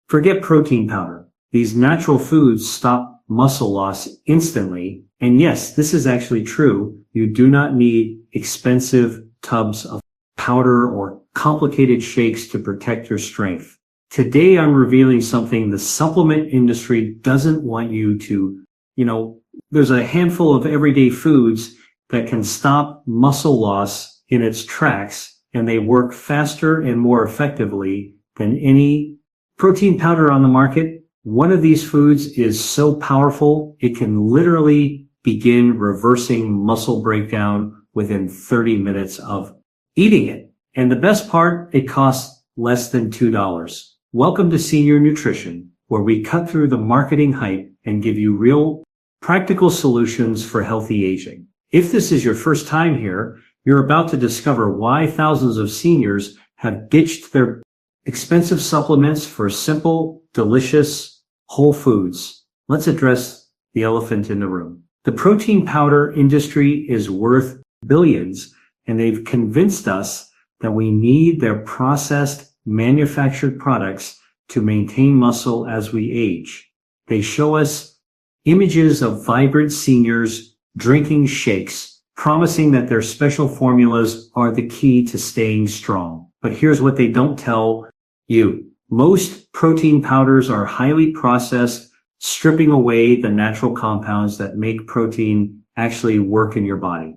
Forget protein powder. These natural foods stop muscle loss instantly. And yes, this is actually true. You do not need expensive tubs of powder or complicated shakes to protect your strength. Today, I'm revealing something the supplement industry doesn't want you to, there's a handful of everyday foods that can stop muscle loss in its tracks, and they work faster and more effectively than any protein powder on the market. One of these foods is so powerful, it can literally begin reversing muscle breakdown within 30 minutes of eating it. And the best part, it costs less than $2. Welcome to Senior Nutrition, where we cut through the marketing hype and give you real, practical solutions for healthy aging. If this is your first time here, you're about to discover why thousands of seniors have ditched their expensive supplements for simple, delicious, whole foods. Let's address the elephant in the room. The protein powder industry is worth billions, and they've convinced us that we need their processed, manufactured products to maintain muscle as we age. They show us images of vibrant seniors drinking shakes, promising that their special formulas are the key to staying strong. But here's what they don't tell you. Most protein powders are highly processed, stripping away the natural compounds that make protein actually work in your body.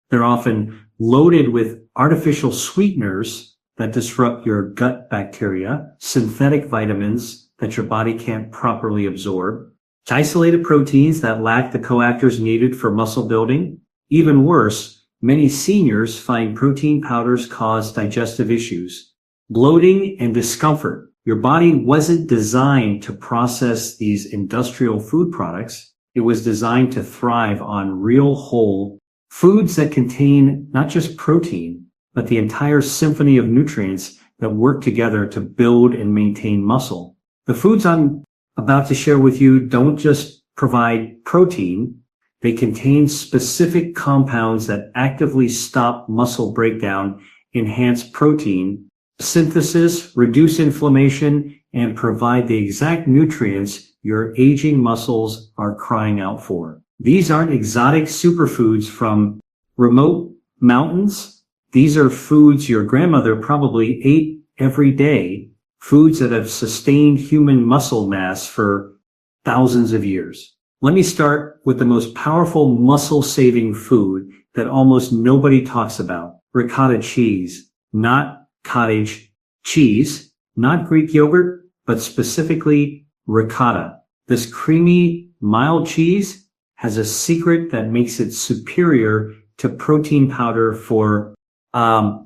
They're often loaded with artificial sweeteners that disrupt your gut bacteria, synthetic vitamins that your body can't properly absorb, isolated proteins that lack the coactors needed for muscle building. Even worse, many seniors find protein powders cause digestive issues, bloating, and discomfort. Your body wasn't designed to process these industrial food products. It was designed to thrive on real whole foods that contain not just protein, but the entire symphony of nutrients that work together to build and maintain muscle. The foods I'm about to share with you don't just provide protein. They contain specific compounds that actively stop muscle breakdown, enhance protein synthesis, reduce inflammation, and provide the exact nutrients your aging muscles are crying out for. These aren't exotic superfoods from remote mountains. These are foods your grandmother probably ate every day, foods that have sustained human muscle mass for thousands of years. Let me start with the most powerful muscle-saving food that almost nobody talks about, ricotta cheese. Not cottage cheese, not Greek yogurt, but specifically ricotta. This creamy, mild cheese has a secret that makes it superior to protein powder for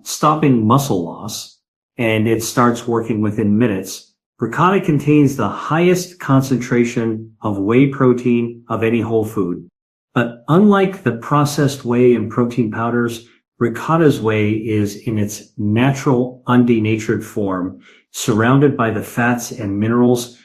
stopping muscle loss, and it starts working within minutes. Ricotta contains the highest concentration of whey protein of any whole food. But unlike the processed whey and protein powders, ricotta's whey is in its natural, undenatured form, surrounded by the fats and minerals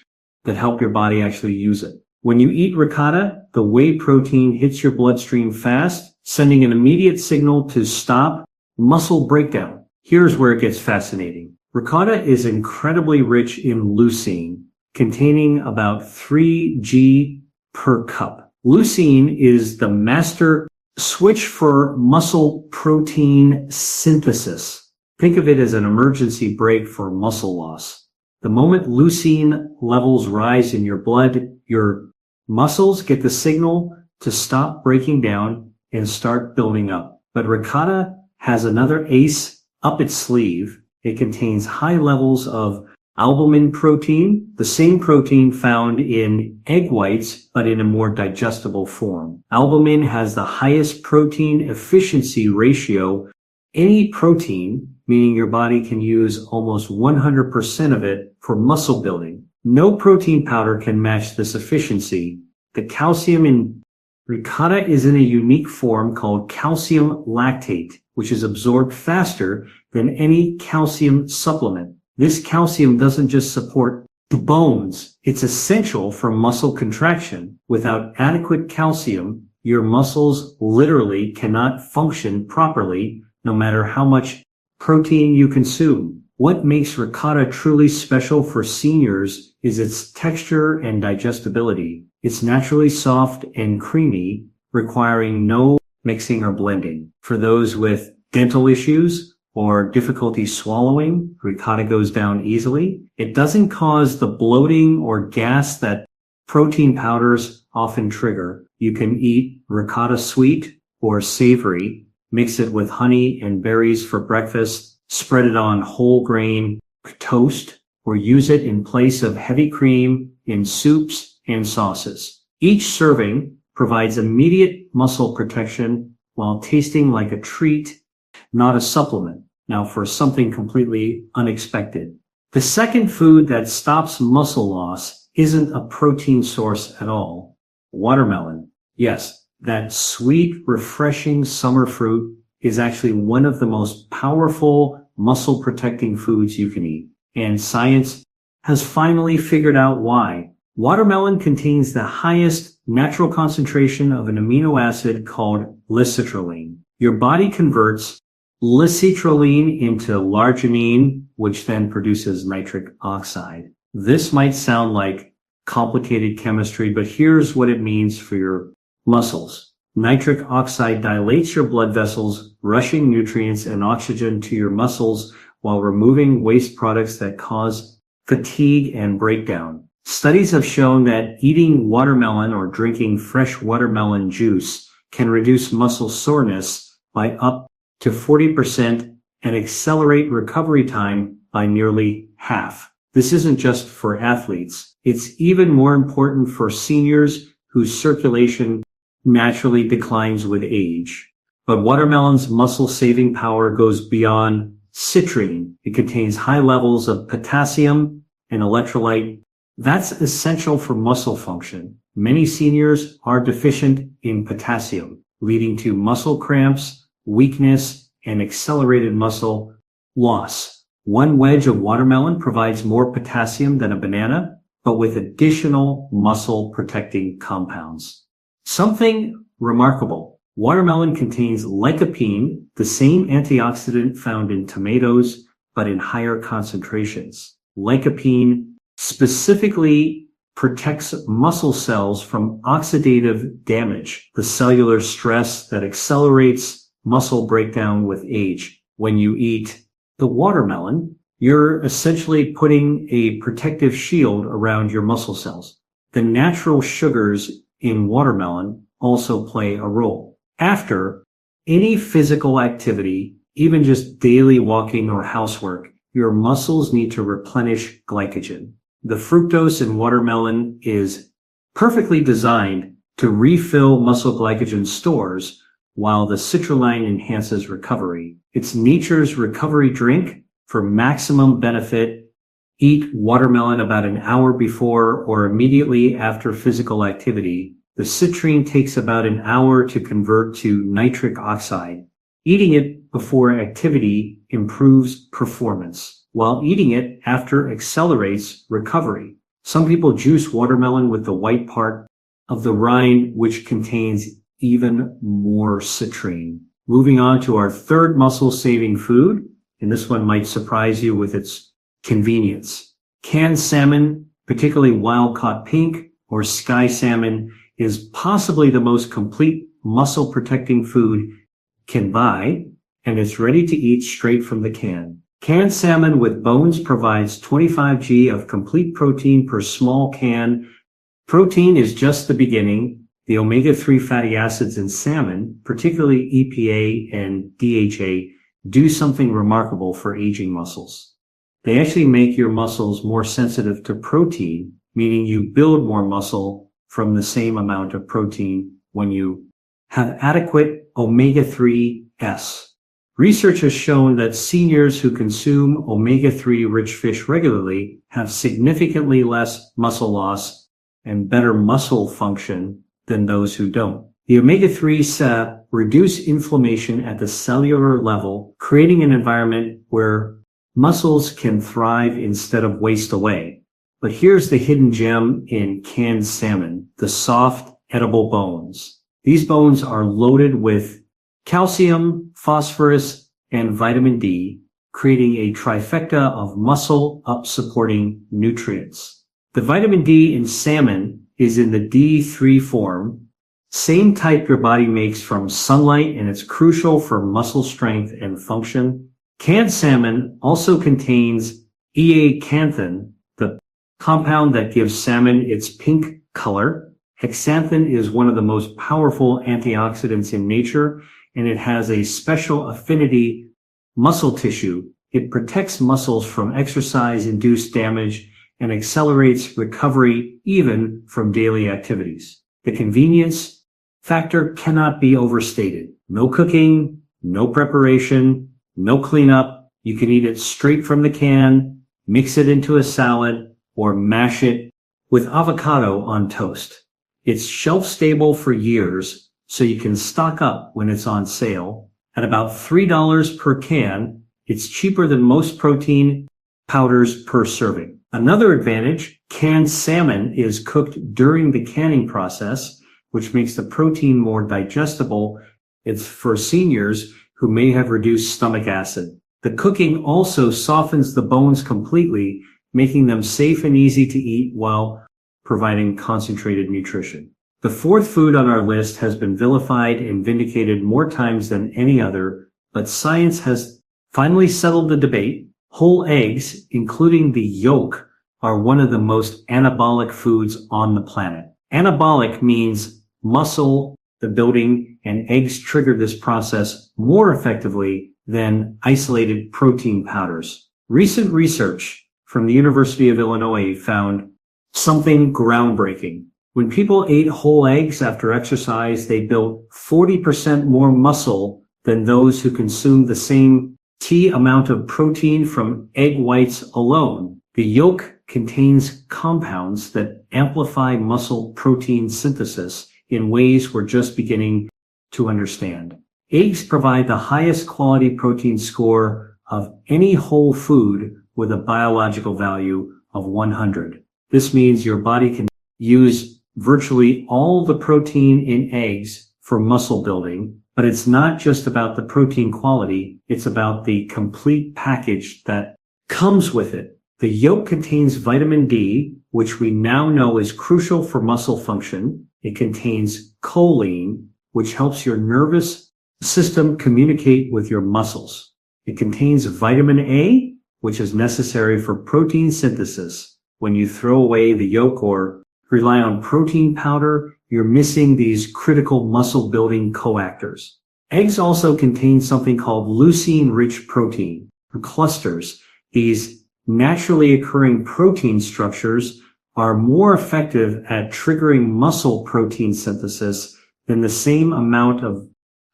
that help your body actually use it. When you eat ricotta, the whey protein hits your bloodstream fast, sending an immediate signal to stop muscle breakdown. Here's where it gets fascinating. Ricotta is incredibly rich in leucine, containing about 3 g per cup. Leucine is the master switch for muscle protein synthesis. Think of it as an emergency brake for muscle loss. The moment leucine levels rise in your blood, your muscles get the signal to stop breaking down and start building up. But ricotta has another ace up its sleeve. It contains high levels of albumin protein, the same protein found in egg whites, but in a more digestible form. Albumin has the highest protein efficiency ratio. Any protein, meaning your body can use almost 100% of it for muscle building. No protein powder can match this efficiency. The calcium in ricotta is in a unique form called calcium lactate, which is absorbed faster than any calcium supplement. This calcium doesn't just support the bones. It's essential for muscle contraction. Without adequate calcium, your muscles literally cannot function properly, no matter how much protein you consume. What makes ricotta truly special for seniors is its texture and digestibility. It's naturally soft and creamy, requiring no mixing or blending. For those with dental issues or difficulty swallowing, ricotta goes down easily. It doesn't cause the bloating or gas that protein powders often trigger. You can eat ricotta sweet or savory, mix it with honey and berries for breakfast, spread it on whole grain toast, or use it in place of heavy cream in soups and sauces. Each serving provides immediate muscle protection while tasting like a treat, not a supplement. Now for something completely unexpected. The second food that stops muscle loss isn't a protein source at all. Watermelon. Yes, that sweet, refreshing summer fruit is actually one of the most powerful muscle protecting foods you can eat. And science has finally figured out why. Watermelon contains the highest natural concentration of an amino acid called lecitrulline. Your body converts lecitrulline into l'arginine, which then produces nitric oxide. This might sound like complicated chemistry, but here's what it means for your muscles. Nitric oxide dilates your blood vessels, rushing nutrients and oxygen to your muscles while removing waste products that cause fatigue and breakdown. Studies have shown that eating watermelon or drinking fresh watermelon juice can reduce muscle soreness by up to 40% and accelerate recovery time by nearly half. This isn't just for athletes. It's even more important for seniors whose circulation naturally declines with age. But watermelon's muscle-saving power goes beyond citrine. It contains high levels of potassium and electrolyte. That's essential for muscle function. Many seniors are deficient in potassium, leading to muscle cramps, weakness, and accelerated muscle loss. One wedge of watermelon provides more potassium than a banana, but with additional muscle protecting compounds. Something remarkable. Watermelon contains lycopene, the same antioxidant found in tomatoes, but in higher concentrations. Lycopene specifically protects muscle cells from oxidative damage, the cellular stress that accelerates muscle breakdown with age. When you eat the watermelon, you're essentially putting a protective shield around your muscle cells. The natural sugars in watermelon also play a role. After any physical activity, even just daily walking or housework, your muscles need to replenish glycogen. The fructose in watermelon is perfectly designed to refill muscle glycogen stores, while the citrulline enhances recovery. It's nature's recovery drink. For maximum benefit, eat watermelon about an hour before or immediately after physical activity. The citrine takes about an hour to convert to nitric oxide. Eating it before activity improves performance, while eating it after accelerates recovery. Some people juice watermelon with the white part of the rind, which contains even more citrine. Moving on to our third muscle-saving food, and this one might surprise you with its convenience. Canned salmon, particularly wild-caught pink or sky salmon, is possibly the most complete muscle-protecting food can buy, and it's ready to eat straight from the can. Canned salmon with bones provides 25 g of complete protein per small can. Protein is just the beginning. The omega-3 fatty acids in salmon, particularly EPA and DHA, do something remarkable for aging muscles. They actually make your muscles more sensitive to protein, meaning you build more muscle from the same amount of protein when you have adequate omega-3s. Research has shown that seniors who consume omega-3 rich fish regularly have significantly less muscle loss and better muscle function than those who don't. The omega-3s reduce inflammation at the cellular level, creating an environment where muscles can thrive instead of waste away. But here's the hidden gem in canned salmon, the soft, edible bones. These bones are loaded with calcium, phosphorus, and vitamin D, creating a trifecta of muscle up supporting nutrients. The vitamin D in salmon is in the D3 form, same type your body makes from sunlight, and it's crucial for muscle strength and function. Canned salmon also contains zeaxanthin, the compound that gives salmon its pink color. Zeaxanthin is one of the most powerful antioxidants in nature, and it has a special affinity muscle tissue. It protects muscles from exercise-induced damage and accelerates recovery even from daily activities. The convenience factor cannot be overstated. No cooking, no preparation, no cleanup. You can eat it straight from the can, mix it into a salad, or mash it with avocado on toast. It's shelf-stable for years, so you can stock up when it's on sale. At about $3 per can, it's cheaper than most protein powders per serving. Another advantage, canned salmon is cooked during the canning process, which makes the protein more digestible. It's for seniors who may have reduced stomach acid. The cooking also softens the bones completely, making them safe and easy to eat while providing concentrated nutrition. The fourth food on our list has been vilified and vindicated more times than any other, but science has finally settled the debate. Whole eggs, including the yolk, are one of the most anabolic foods on the planet. Anabolic means muscle, the building, and eggs trigger this process more effectively than isolated protein powders. Recent research from the University of Illinois found something groundbreaking. When people ate whole eggs after exercise, they built 40% more muscle than those who consumed the same amount of protein from egg whites alone. The yolk contains compounds that amplify muscle protein synthesis in ways we're just beginning to understand. Eggs provide the highest quality protein score of any whole food with a biological value of 100. This means your body can use virtually all the protein in eggs for muscle building, but it's not just about the protein quality, it's about the complete package that comes with it. The yolk contains vitamin D, which we now know is crucial for muscle function. It contains choline, which helps your nervous system communicate with your muscles. It contains vitamin A, which is necessary for protein synthesis. When you throw away the yolk or rely on protein powder, you're missing these critical muscle building coactors. Eggs also contain something called leucine-rich protein, or clusters. These naturally occurring protein structures are more effective at triggering muscle protein synthesis than the same amount of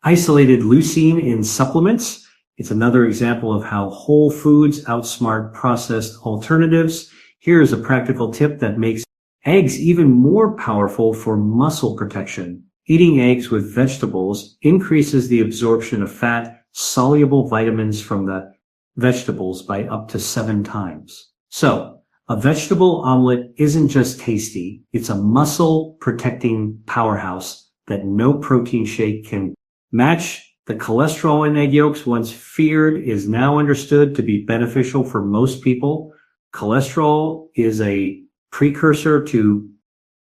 isolated leucine in supplements. It's another example of how whole foods outsmart processed alternatives. Here is a practical tip that makes eggs even more powerful for muscle protection. Eating eggs with vegetables increases the absorption of fat-soluble vitamins from the vegetables by up to 7 times. So, a vegetable omelet isn't just tasty, it's a muscle-protecting powerhouse that no protein shake can match. The cholesterol in egg yolks, once feared, is now understood to be beneficial for most people. Cholesterol is a precursor to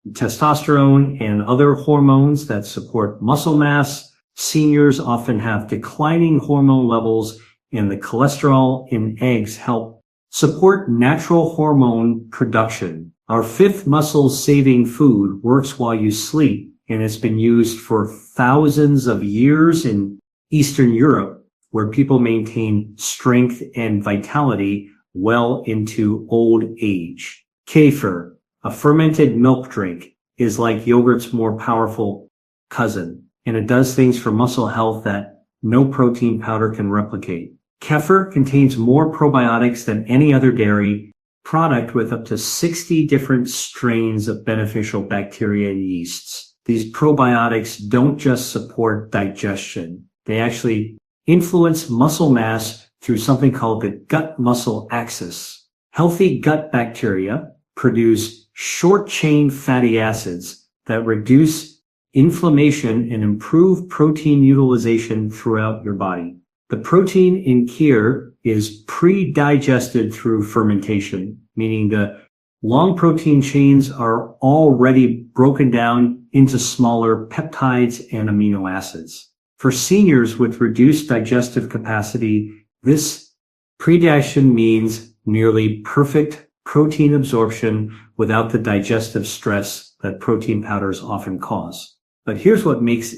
testosterone and other hormones that support muscle mass. Seniors often have declining hormone levels, and the cholesterol in eggs help support natural hormone production. Our fifth muscle-saving food works while you sleep, and it's been used for thousands of years in Eastern Europe, where people maintain strength and vitality well into old age. Kefir, a fermented milk drink, is like yogurt's more powerful cousin, and it does things for muscle health that no protein powder can replicate. Kefir contains more probiotics than any other dairy product, with up to 60 different strains of beneficial bacteria and yeasts. These probiotics don't just support digestion. They actually influence muscle mass through something called the gut-muscle axis. Healthy gut bacteria produce short-chain fatty acids that reduce inflammation and improve protein utilization throughout your body. The protein in kefir is pre-digested through fermentation, meaning the long protein chains are already broken down into smaller peptides and amino acids. For seniors with reduced digestive capacity, this pre-digestion means nearly perfect protein absorption without the digestive stress that protein powders often cause. But here's what makes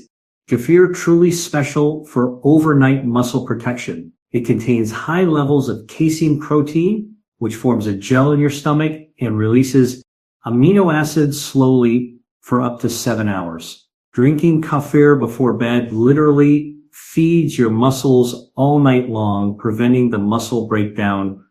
kefir truly special for overnight muscle protection. It contains high levels of casein protein, which forms a gel in your stomach and releases amino acids slowly for up to 7 hours. Drinking kefir before bed literally feeds your muscles all night long, preventing the muscle breakdown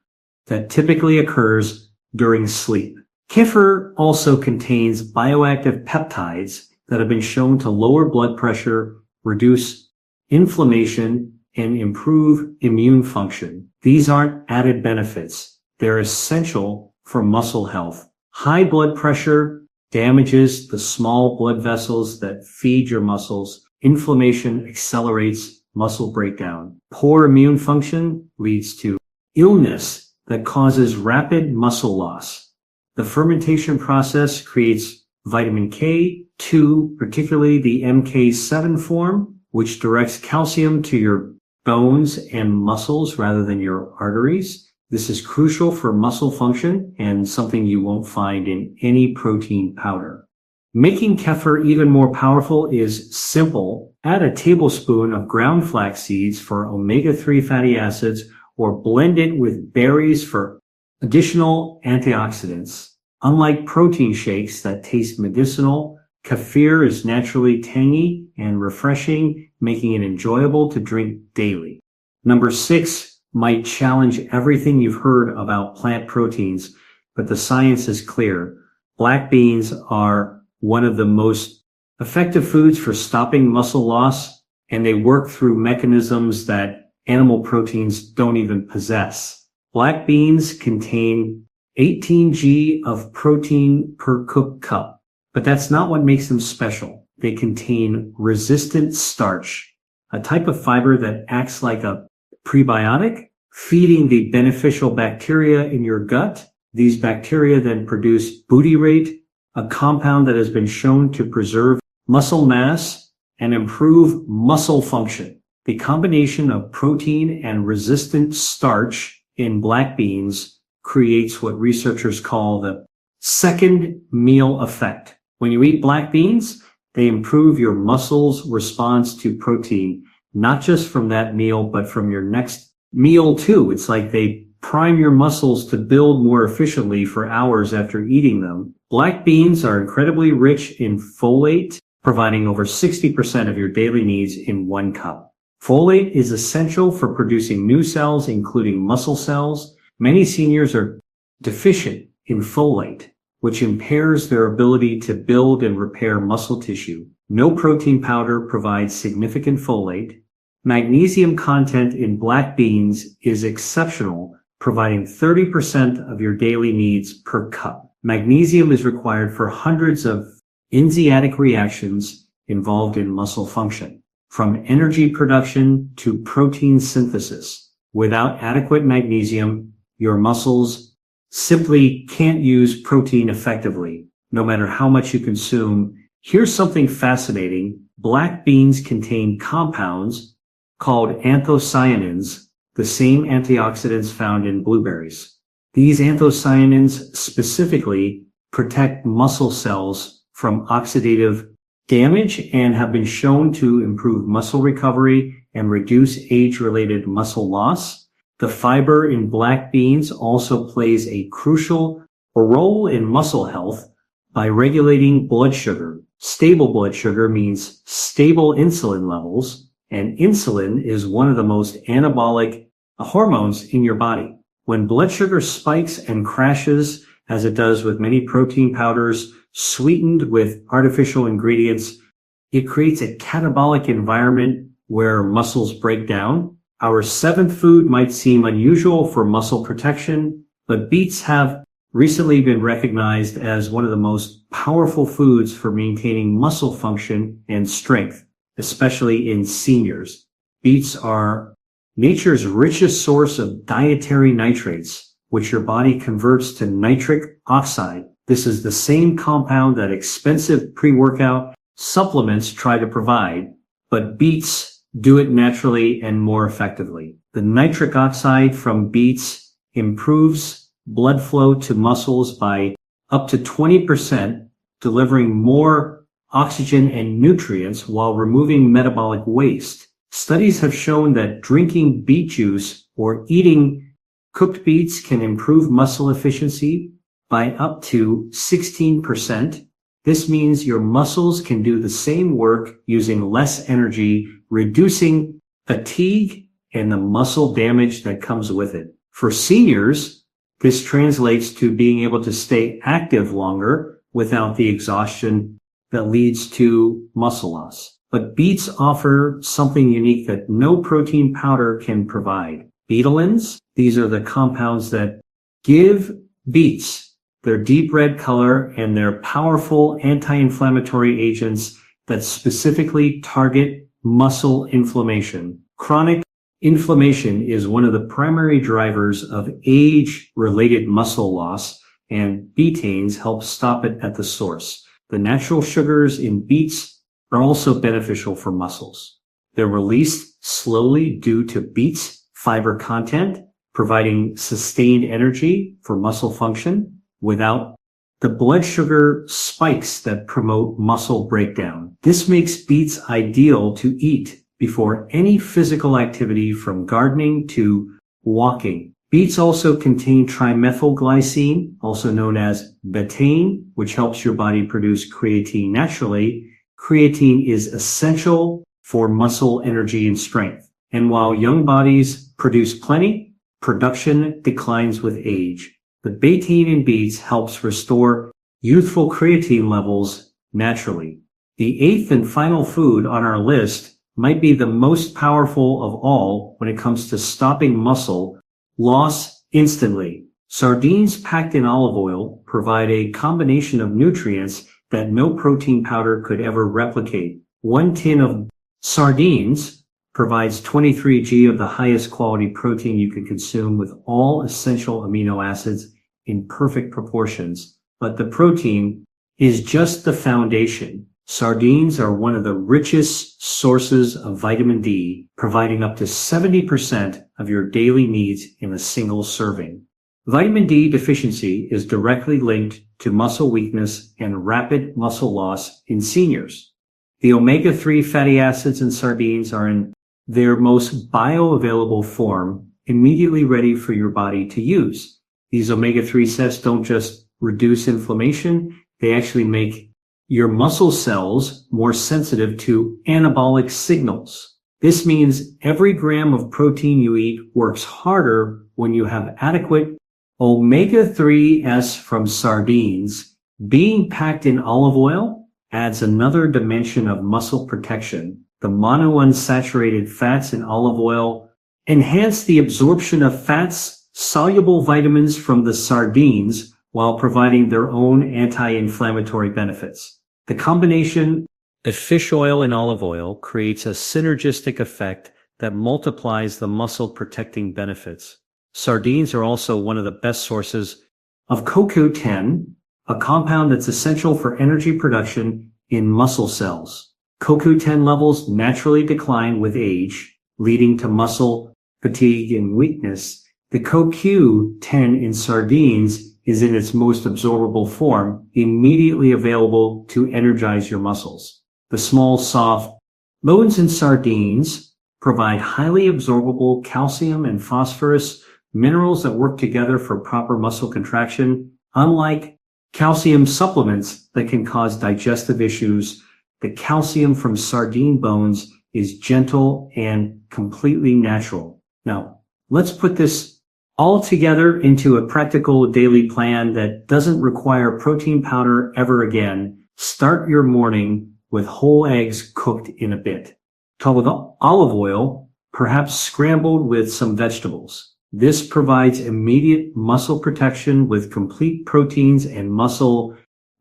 that typically occurs during sleep. Kefir also contains bioactive peptides that have been shown to lower blood pressure, reduce inflammation, and improve immune function. These aren't added benefits. They're essential for muscle health. High blood pressure damages the small blood vessels that feed your muscles. Inflammation accelerates muscle breakdown. Poor immune function leads to illness that causes rapid muscle loss. The fermentation process creates vitamin K2, particularly the MK7 form, which directs calcium to your bones and muscles rather than your arteries. This is crucial for muscle function and something you won't find in any protein powder. Making kefir even more powerful is simple. Add a tablespoon of ground flax seeds for omega-3 fatty acids or blend it with berries for additional antioxidants. Unlike protein shakes that taste medicinal, kefir is naturally tangy and refreshing, making it enjoyable to drink daily. Number 6 might challenge everything you've heard about plant proteins, but the science is clear. Black beans are one of the most effective foods for stopping muscle loss, and they work through mechanisms that animal proteins don't even possess. Black beans contain 18 g of protein per cooked cup, but that's not what makes them special. They contain resistant starch, a type of fiber that acts like a prebiotic, feeding the beneficial bacteria in your gut. These bacteria then produce butyrate, a compound that has been shown to preserve muscle mass and improve muscle function. The combination of protein and resistant starch in black beans creates what researchers call the second meal effect. When you eat black beans, they improve your muscles' response to protein, not just from that meal, but from your next meal too. It's like they prime your muscles to build more efficiently for hours after eating them. Black beans are incredibly rich in folate, providing over 60% of your daily needs in 1 cup. Folate is essential for producing new cells, including muscle cells. Many seniors are deficient in folate, which impairs their ability to build and repair muscle tissue. No protein powder provides significant folate. Magnesium content in black beans is exceptional, providing 30% of your daily needs per cup. Magnesium is required for hundreds of enzymatic reactions involved in muscle function, from energy production to protein synthesis. Without adequate magnesium, your muscles simply can't use protein effectively, no matter how much you consume. Here's something fascinating. Black beans contain compounds called anthocyanins, the same antioxidants found in blueberries. These anthocyanins specifically protect muscle cells from oxidative damage and have been shown to improve muscle recovery and reduce age-related muscle loss. The fiber in black beans also plays a crucial role in muscle health by regulating blood sugar. Stable blood sugar means stable insulin levels, and insulin is one of the most anabolic hormones in your body. When blood sugar spikes and crashes, as it does with many protein powders sweetened with artificial ingredients, it creates a catabolic environment where muscles break down. Our 7th food might seem unusual for muscle protection, but beets have recently been recognized as one of the most powerful foods for maintaining muscle function and strength, especially in seniors. Beets are nature's richest source of dietary nitrates, which your body converts to nitric oxide. This is the same compound that expensive pre-workout supplements try to provide, but beets do it naturally and more effectively. The nitric oxide from beets improves blood flow to muscles by up to 20%, delivering more oxygen and nutrients while removing metabolic waste. Studies have shown that drinking beet juice or eating cooked beets can improve muscle efficiency by up to 16%. This means your muscles can do the same work using less energy, reducing fatigue and the muscle damage that comes with it. For seniors, this translates to being able to stay active longer without the exhaustion that leads to muscle loss. But beets offer something unique that no protein powder can provide. Betelins, these are the compounds that give beets their deep red color and their powerful anti-inflammatory agents that specifically target muscle inflammation. Chronic inflammation is one of the primary drivers of age-related muscle loss, and betaines help stop it at the source. The natural sugars in beets are also beneficial for muscles. They're released slowly due to beets' fiber content, providing sustained energy for muscle function without the blood sugar spikes that promote muscle breakdown. This makes beets ideal to eat before any physical activity from gardening to walking. Beets also contain trimethylglycine, also known as betaine, which helps your body produce creatine naturally. Creatine is essential for muscle energy and strength. And while young bodies produce plenty, production declines with age. The betaine in beets helps restore youthful creatine levels naturally. The eighth and final food on our list might be the most powerful of all when it comes to stopping muscle loss instantly. Sardines packed in olive oil provide a combination of nutrients that no protein powder could ever replicate. 1 tin of sardines provides 23 g of the highest quality protein you can consume with all essential amino acids in perfect proportions. But the protein is just the foundation. Sardines are one of the richest sources of vitamin D, providing up to 70% of your daily needs in a single serving. Vitamin D deficiency is directly linked to muscle weakness and rapid muscle loss in seniors. The omega-3 fatty acids in sardines are in their most bioavailable form, immediately ready for your body to use. These omega-3 acids don't just reduce inflammation, they actually make your muscle cells more sensitive to anabolic signals. This means every gram of protein you eat works harder when you have adequate omega-3s from sardines. Being packed in olive oil adds another dimension of muscle protection. The monounsaturated fats in olive oil enhance the absorption of fats-soluble vitamins from the sardines while providing their own anti-inflammatory benefits. The combination of fish oil and olive oil creates a synergistic effect that multiplies the muscle-protecting benefits. Sardines are also one of the best sources of CoQ10, a compound that's essential for energy production in muscle cells. CoQ10 levels naturally decline with age, leading to muscle fatigue and weakness. The CoQ10 in sardines is in its most absorbable form, immediately available to energize your muscles. The small, soft bones in sardines provide highly absorbable calcium and phosphorus, minerals that work together for proper muscle contraction. Unlike calcium supplements that can cause digestive issues, the calcium from sardine bones is gentle and completely natural. Now, let's put this all together into a practical daily plan that doesn't require protein powder ever again. Start your morning with whole eggs cooked in a bit, topped with olive oil, perhaps scrambled with some vegetables. This provides immediate muscle protection with complete proteins and muscle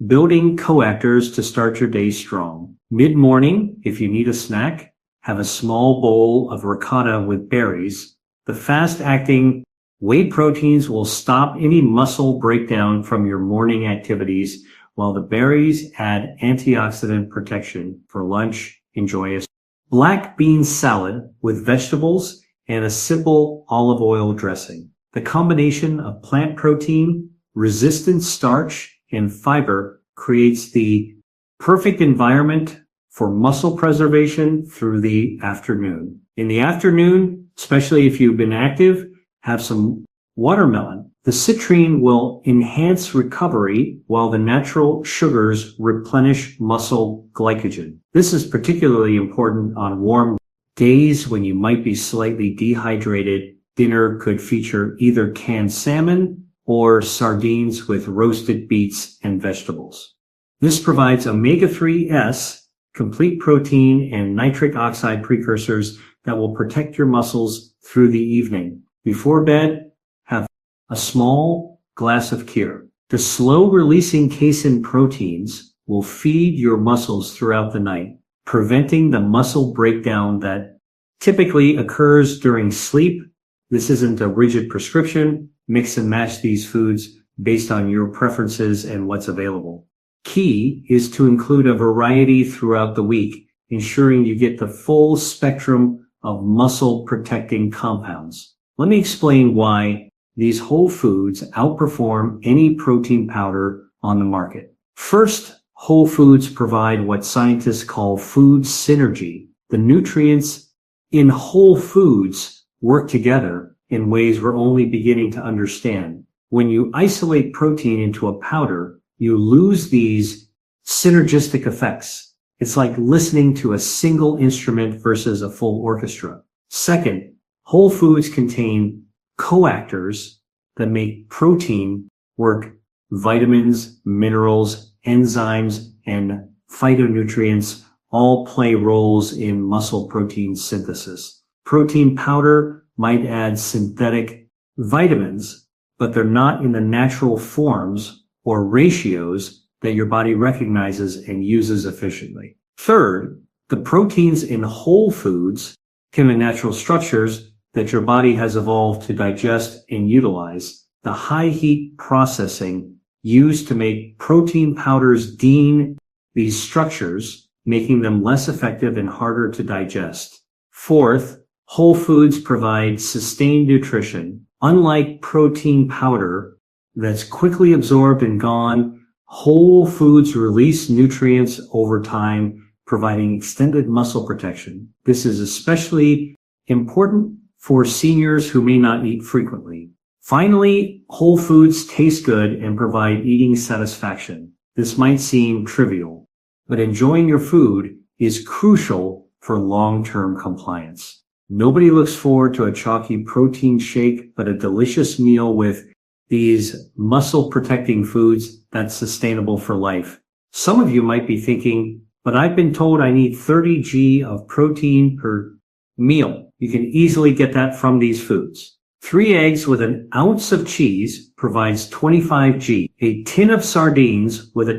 building coactors to start your day strong. Mid-morning, if you need a snack, have a small bowl of ricotta with berries. The fast-acting whey proteins will stop any muscle breakdown from your morning activities, while the berries add antioxidant protection for lunch. Enjoy a black bean salad with vegetables and a simple olive oil dressing. The combination of plant protein, resistant starch, and fiber creates the perfect environment for muscle preservation through the afternoon. In the afternoon, especially if you've been active, have some watermelon. The citrine will enhance recovery while the natural sugars replenish muscle glycogen. This is particularly important on warm days when you might be slightly dehydrated. Dinner could feature either canned salmon or sardines with roasted beets and vegetables. This provides omega-3s, complete protein, and nitric oxide precursors that will protect your muscles through the evening. Before bed, have a small glass of kefir. The slow-releasing casein proteins will feed your muscles throughout the night, preventing the muscle breakdown that typically occurs during sleep. This isn't a rigid prescription. Mix and match these foods based on your preferences and what's available. Key is to include a variety throughout the week, ensuring you get the full spectrum of muscle protecting compounds. Let me explain why these whole foods outperform any protein powder on the market. First, whole foods provide what scientists call food synergy. The nutrients in whole foods work together in ways we're only beginning to understand. When you isolate protein into a powder, you lose these synergistic effects. It's like listening to a single instrument versus a full orchestra. Second, whole foods contain coactors that make protein work. Vitamins, minerals, enzymes, and phytonutrients all play roles in muscle protein synthesis. Protein powder might add synthetic vitamins, but they're not in the natural forms or ratios that your body recognizes and uses efficiently. Third, the proteins in whole foods come in natural structures that your body has evolved to digest and utilize. The high heat processing used to make protein powders dean these structures, making them less effective and harder to digest. Fourth, whole foods provide sustained nutrition. Unlike protein powder that's quickly absorbed and gone, whole foods release nutrients over time, providing extended muscle protection. This is especially important for seniors who may not eat frequently. Finally, whole foods taste good and provide eating satisfaction. This might seem trivial, but enjoying your food is crucial for long-term compliance. Nobody looks forward to a chalky protein shake, but a delicious meal with these muscle-protecting foods that's sustainable for life. Some of you might be thinking, but I've been told I need 30 g of protein per meal. You can easily get that from these foods. 3 eggs with an ounce of cheese provides 25 g. A tin of sardines with a